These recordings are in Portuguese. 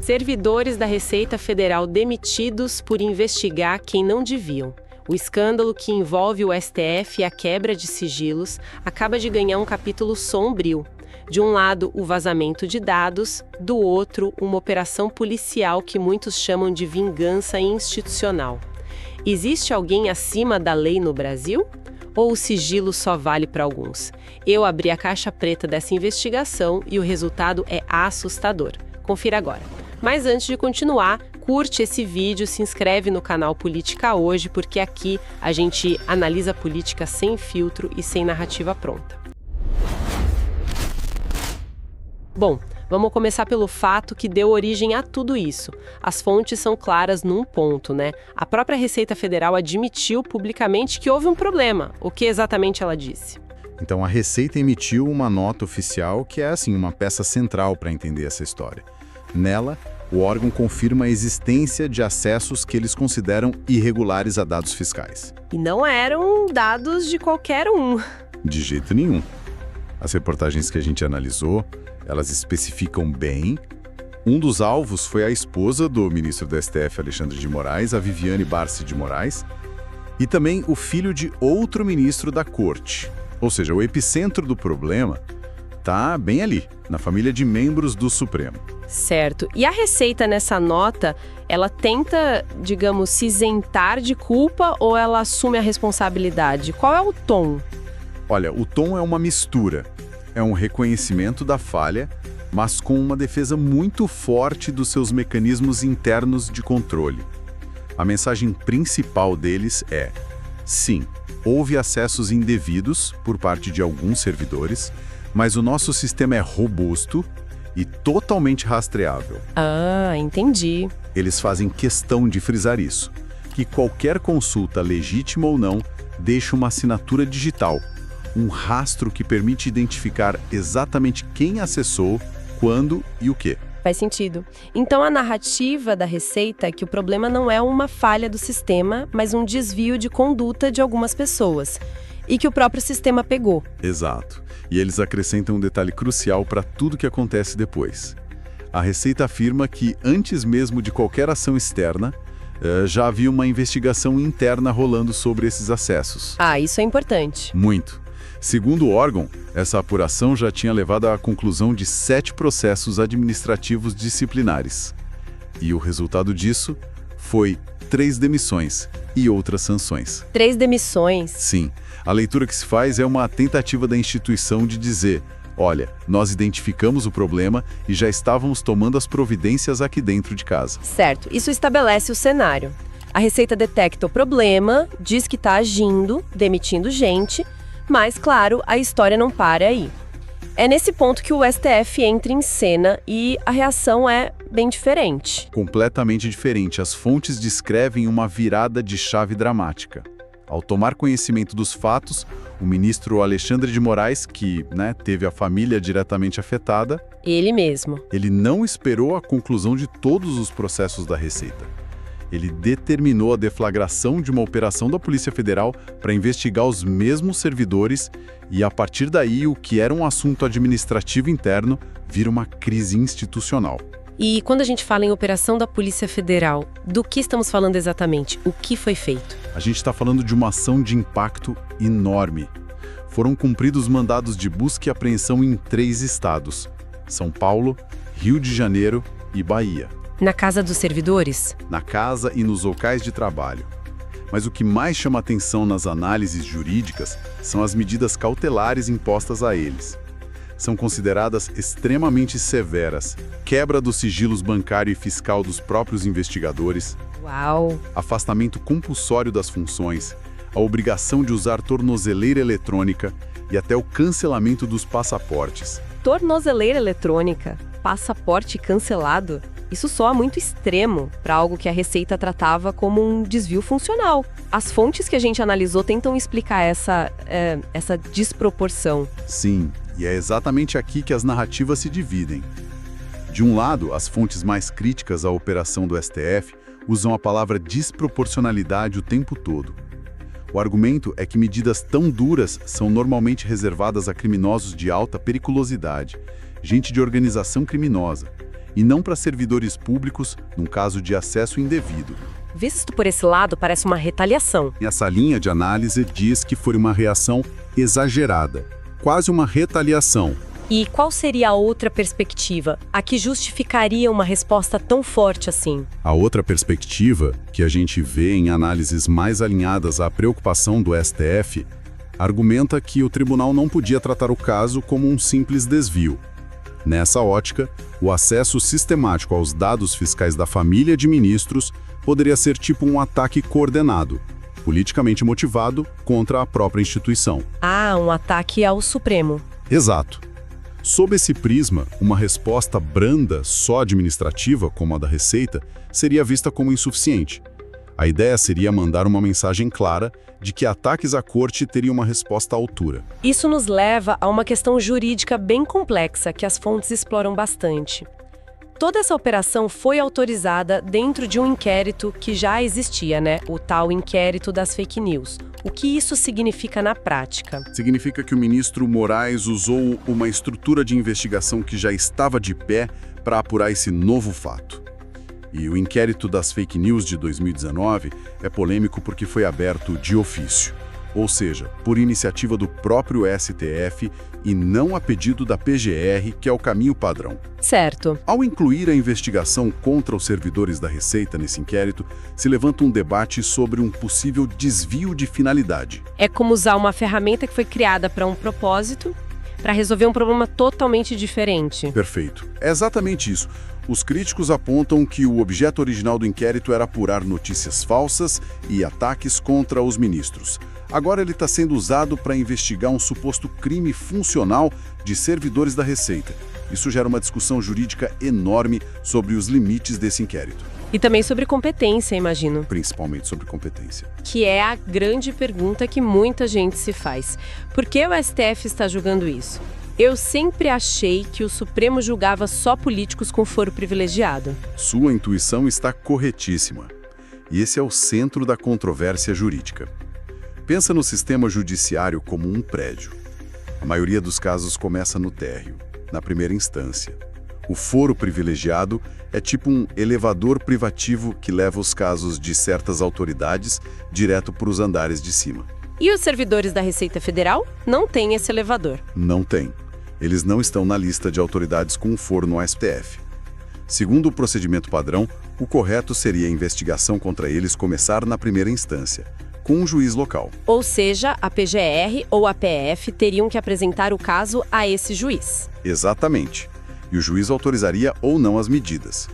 Servidores da Receita Federal demitidos por investigar quem não deviam. O escândalo que envolve o STF e a quebra de sigilos acaba de ganhar um capítulo sombrio. De um lado, o vazamento de dados, do outro, uma operação policial que muitos chamam de vingança institucional. Existe alguém acima da lei no Brasil? Ou o sigilo só vale para alguns? Eu abri a caixa preta dessa investigação e o resultado é assustador. Confira agora. Mas antes de continuar, curte esse vídeo, se inscreve no canal Política Hoje, porque aqui a gente analisa política sem filtro e sem narrativa pronta. Bom, vamos começar pelo fato que deu origem a tudo isso. As fontes são claras num ponto, né? A própria Receita Federal admitiu publicamente que houve um problema. O que exatamente ela disse? Então, a Receita emitiu uma nota oficial que é, assim, uma peça central para entender essa história. Nela, o órgão confirma a existência de acessos que eles consideram irregulares a dados fiscais. E não eram dados de qualquer um. De jeito nenhum. As reportagens que a gente analisou, elas especificam bem. Um dos alvos foi a esposa do ministro do STF, Alexandre de Moraes, a Viviane Barsi de Moraes, e também o filho de outro ministro da corte. Ou seja, o epicentro do problema está bem ali, na família de membros do Supremo. Certo. E a Receita, nessa nota, ela tenta, digamos, se isentar de culpa ou ela assume a responsabilidade? Qual é o tom? Olha, o tom é uma mistura. É um reconhecimento da falha, mas com uma defesa muito forte dos seus mecanismos internos de controle. A mensagem principal deles é: sim, houve acessos indevidos por parte de alguns servidores, mas o nosso sistema é robusto e totalmente rastreável. Ah, entendi. Eles fazem questão de frisar isso, que qualquer consulta, legítima ou não, deixa uma assinatura digital, um rastro que permite identificar exatamente quem acessou, quando e o quê. Faz sentido. Então a narrativa da Receita é que o problema não é uma falha do sistema, mas um desvio de conduta de algumas pessoas. E que o próprio sistema pegou. Exato. E eles acrescentam um detalhe crucial para tudo que acontece depois. A Receita afirma que, antes mesmo de qualquer ação externa, já havia uma investigação interna rolando sobre esses acessos. Ah, isso é importante. Muito. Segundo o órgão, essa apuração já tinha levado à conclusão de 7 processos administrativos disciplinares. E o resultado disso foi 3 demissões e outras sanções. 3 demissões? Sim. A leitura que se faz é uma tentativa da instituição de dizer: olha, nós identificamos o problema e já estávamos tomando as providências aqui dentro de casa. Certo. Isso estabelece o cenário. A Receita detecta o problema, diz que está agindo, demitindo gente, mas, claro, a história não para aí. É nesse ponto que o STF entra em cena e a reação é bem diferente. Completamente diferente. As fontes descrevem uma virada de chave dramática. Ao tomar conhecimento dos fatos, o ministro Alexandre de Moraes, que teve a família diretamente afetada, ele mesmo. Ele não esperou a conclusão de todos os processos da Receita. Ele determinou a deflagração de uma operação da Polícia Federal para investigar os mesmos servidores e, a partir daí, o que era um assunto administrativo interno vira uma crise institucional. E quando a gente fala em operação da Polícia Federal, do que estamos falando exatamente? O que foi feito? A gente está falando de uma ação de impacto enorme. Foram cumpridos mandados de busca e apreensão em 3 estados: São Paulo, Rio de Janeiro e Bahia. Na casa dos servidores? Na casa e nos locais de trabalho. Mas o que mais chama atenção nas análises jurídicas são as medidas cautelares impostas a eles. São consideradas extremamente severas: quebra dos sigilos bancário e fiscal dos próprios investigadores, Uau! Afastamento compulsório das funções, a obrigação de usar tornozeleira eletrônica e até o cancelamento dos passaportes. Tornozeleira eletrônica, passaporte cancelado? Isso soa muito extremo para algo que a Receita tratava como um desvio funcional. As fontes que a gente analisou tentam explicar essa desproporção. Sim, e é exatamente aqui que as narrativas se dividem. De um lado, as fontes mais críticas à operação do STF usam a palavra desproporcionalidade o tempo todo. O argumento é que medidas tão duras são normalmente reservadas a criminosos de alta periculosidade, gente de organização criminosa, e não para servidores públicos num caso de acesso indevido. Visto por esse lado, parece uma retaliação. Essa linha de análise diz que foi uma reação exagerada, quase uma retaliação. E qual seria a outra perspectiva, a que justificaria uma resposta tão forte assim? A outra perspectiva, que a gente vê em análises mais alinhadas à preocupação do STF, argumenta que o tribunal não podia tratar o caso como um simples desvio. Nessa ótica, o acesso sistemático aos dados fiscais da família de ministros poderia ser tipo um ataque coordenado, politicamente motivado contra a própria instituição. Ah, um ataque ao Supremo. Exato. Sob esse prisma, uma resposta branda, só administrativa, como a da Receita, seria vista como insuficiente. A ideia seria mandar uma mensagem clara de que ataques à corte teriam uma resposta à altura. Isso nos leva a uma questão jurídica bem complexa que as fontes exploram bastante. Toda essa operação foi autorizada dentro de um inquérito que já existia, né? O tal inquérito das fake news. O que isso significa na prática? Significa que o ministro Moraes usou uma estrutura de investigação que já estava de pé para apurar esse novo fato. E o inquérito das fake news de 2019 é polêmico porque foi aberto de ofício, ou seja, por iniciativa do próprio STF e não a pedido da PGR, que é o caminho padrão. Certo. Ao incluir a investigação contra os servidores da Receita nesse inquérito, se levanta um debate sobre um possível desvio de finalidade. É como usar uma ferramenta que foi criada para um propósito, para resolver um problema totalmente diferente. Perfeito. É exatamente isso. Os críticos apontam que o objeto original do inquérito era apurar notícias falsas e ataques contra os ministros. Agora ele está sendo usado para investigar um suposto crime funcional de servidores da Receita. Isso gera uma discussão jurídica enorme sobre os limites desse inquérito. E também sobre competência, imagino. Principalmente sobre competência. Que é a grande pergunta que muita gente se faz. Por que o STF está julgando isso? Eu sempre achei que o Supremo julgava só políticos com foro privilegiado. Sua intuição está corretíssima. E esse é o centro da controvérsia jurídica. Pensa no sistema judiciário como um prédio. A maioria dos casos começa no térreo, na primeira instância. O foro privilegiado é tipo um elevador privativo que leva os casos de certas autoridades direto para os andares de cima. E os servidores da Receita Federal não têm esse elevador? Não tem. Eles não estão na lista de autoridades com foro no STF. Segundo o procedimento padrão, o correto seria a investigação contra eles começar na primeira instância, com um juiz local. Ou seja, a PGR ou a PF teriam que apresentar o caso a esse juiz. Exatamente. E o juiz autorizaria ou não as medidas.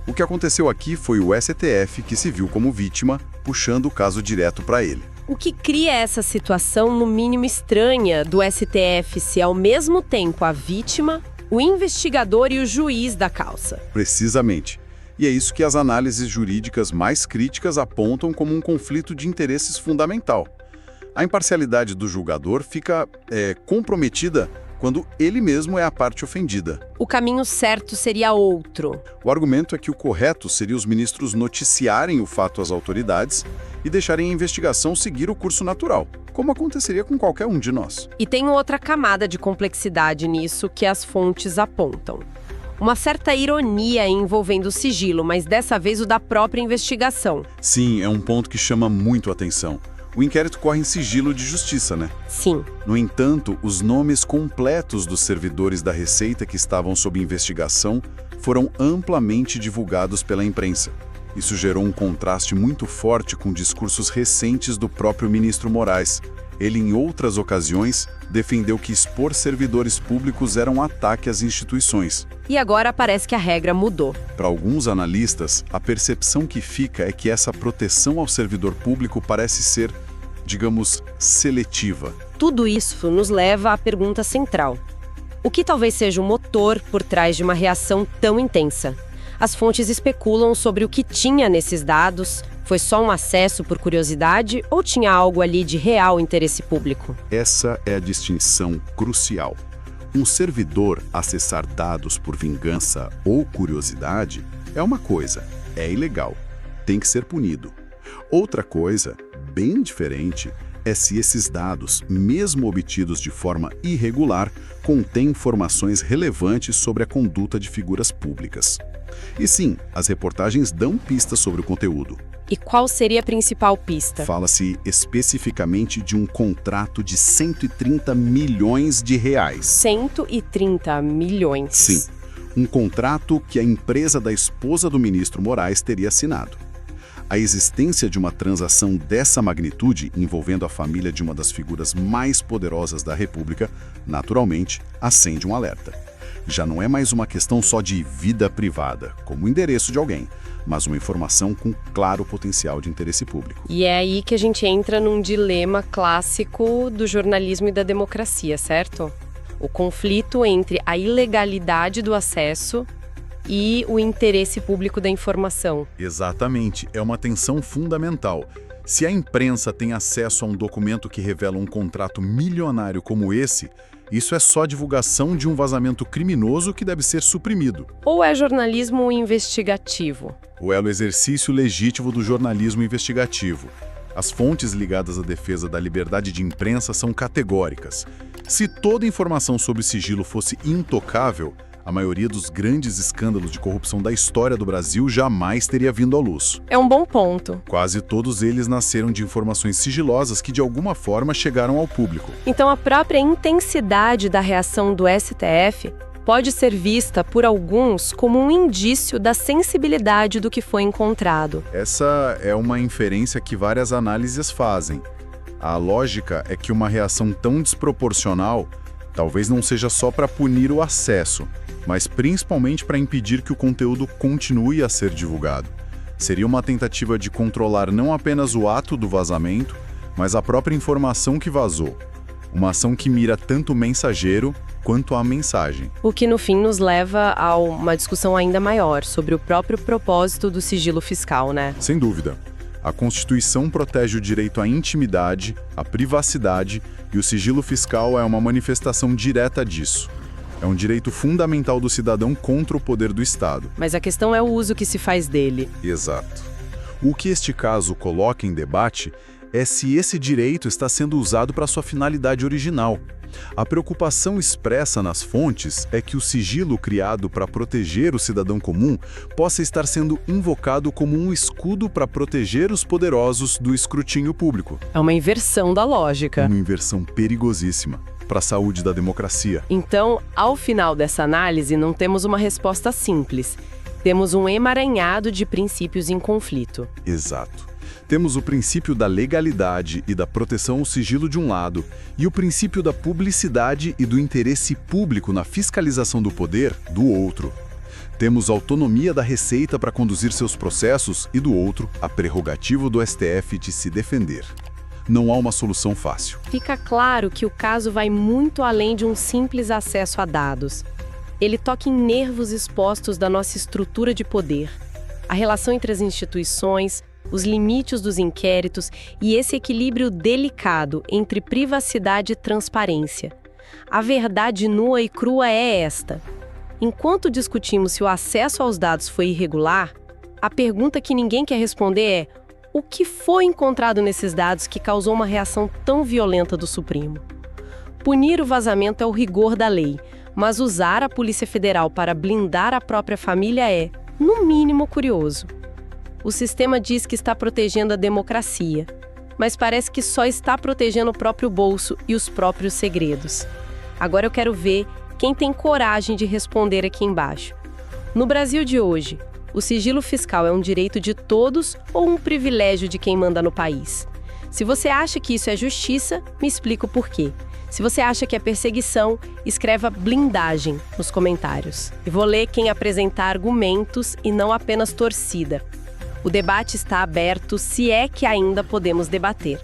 O que aconteceu aqui foi o STF que se viu como vítima, puxando o caso direto para ele. O que cria essa situação, no mínimo estranha, do STF ser ao mesmo tempo a vítima, o investigador e o juiz da causa. Precisamente. E é isso que as análises jurídicas mais críticas apontam como um conflito de interesses fundamental. A imparcialidade do julgador fica comprometida quando ele mesmo é a parte ofendida. O caminho certo seria outro. O argumento é que o correto seria os ministros noticiarem o fato às autoridades e deixarem a investigação seguir o curso natural, como aconteceria com qualquer um de nós. E tem outra camada de complexidade nisso que as fontes apontam. Uma certa ironia envolvendo o sigilo, mas dessa vez o da própria investigação. Sim, é um ponto que chama muito a atenção. O inquérito corre em sigilo de justiça, né? Sim. No entanto, os nomes completos dos servidores da Receita que estavam sob investigação foram amplamente divulgados pela imprensa. Isso gerou um contraste muito forte com discursos recentes do próprio ministro Moraes. Ele, em outras ocasiões, defendeu que expor servidores públicos era um ataque às instituições. E agora parece que a regra mudou. Para alguns analistas, a percepção que fica é que essa proteção ao servidor público parece ser, digamos, seletiva. Tudo isso nos leva à pergunta central. O que talvez seja o motor por trás de uma reação tão intensa? As fontes especulam sobre o que tinha nesses dados. Foi só um acesso por curiosidade ou tinha algo ali de real interesse público? Essa é a distinção crucial. Um servidor acessar dados por vingança ou curiosidade é uma coisa, é ilegal, tem que ser punido. Outra coisa, bem diferente, é se esses dados, mesmo obtidos de forma irregular, contêm informações relevantes sobre a conduta de figuras públicas. E sim, as reportagens dão pistas sobre o conteúdo. E qual seria a principal pista? Fala-se especificamente de um contrato de 130 milhões de reais. 130 milhões. Sim, um contrato que a empresa da esposa do ministro Moraes teria assinado. A existência de uma transação dessa magnitude, envolvendo a família de uma das figuras mais poderosas da República, naturalmente acende um alerta. Já não é mais uma questão só de vida privada, como o endereço de alguém, mas uma informação com claro potencial de interesse público. E é aí que a gente entra num dilema clássico do jornalismo e da democracia, certo? O conflito entre a ilegalidade do acesso e o interesse público da informação. Exatamente, é uma tensão fundamental. Se a imprensa tem acesso a um documento que revela um contrato milionário como esse, isso é só divulgação de um vazamento criminoso que deve ser suprimido. Ou é jornalismo investigativo? Ou é o exercício legítimo do jornalismo investigativo. As fontes ligadas à defesa da liberdade de imprensa são categóricas. Se toda informação sobre sigilo fosse intocável, a maioria dos grandes escândalos de corrupção da história do Brasil jamais teria vindo à luz. É um bom ponto. Quase todos eles nasceram de informações sigilosas que de alguma forma chegaram ao público. Então a própria intensidade da reação do STF pode ser vista por alguns como um indício da sensibilidade do que foi encontrado. Essa é uma inferência que várias análises fazem. A lógica é que uma reação tão desproporcional talvez não seja só para punir o acesso, mas principalmente para impedir que o conteúdo continue a ser divulgado. Seria uma tentativa de controlar não apenas o ato do vazamento, mas a própria informação que vazou. Uma ação que mira tanto o mensageiro quanto a mensagem. O que no fim nos leva a uma discussão ainda maior sobre o próprio propósito do sigilo fiscal, né? Sem dúvida. A Constituição protege o direito à intimidade, à privacidade, e o sigilo fiscal é uma manifestação direta disso. É um direito fundamental do cidadão contra o poder do Estado. Mas a questão é o uso que se faz dele. Exato. O que este caso coloca em debate é se esse direito está sendo usado para sua finalidade original. A preocupação expressa nas fontes é que o sigilo criado para proteger o cidadão comum possa estar sendo invocado como um escudo para proteger os poderosos do escrutínio público. É uma inversão da lógica. Uma inversão perigosíssima para a saúde da democracia. Então, ao final dessa análise, não temos uma resposta simples. Temos um emaranhado de princípios em conflito. Exato. Temos o princípio da legalidade e da proteção ao sigilo de um lado, e o princípio da publicidade e do interesse público na fiscalização do poder, do outro. Temos a autonomia da Receita para conduzir seus processos e, do outro, a prerrogativa do STF de se defender. Não há uma solução fácil. Fica claro que o caso vai muito além de um simples acesso a dados. Ele toca em nervos expostos da nossa estrutura de poder, a relação entre as instituições, os limites dos inquéritos e esse equilíbrio delicado entre privacidade e transparência. A verdade nua e crua é esta. Enquanto discutimos se o acesso aos dados foi irregular, a pergunta que ninguém quer responder é: o que foi encontrado nesses dados que causou uma reação tão violenta do Supremo? Punir o vazamento é o rigor da lei, mas usar a Polícia Federal para blindar a própria família é, no mínimo, curioso. O sistema diz que está protegendo a democracia, mas parece que só está protegendo o próprio bolso e os próprios segredos. Agora eu quero ver quem tem coragem de responder aqui embaixo. No Brasil de hoje, o sigilo fiscal é um direito de todos ou um privilégio de quem manda no país? Se você acha que isso é justiça, me explica o porquê. Se você acha que é perseguição, escreva blindagem nos comentários. E vou ler quem apresentar argumentos e não apenas torcida. O debate está aberto, se é que ainda podemos debater.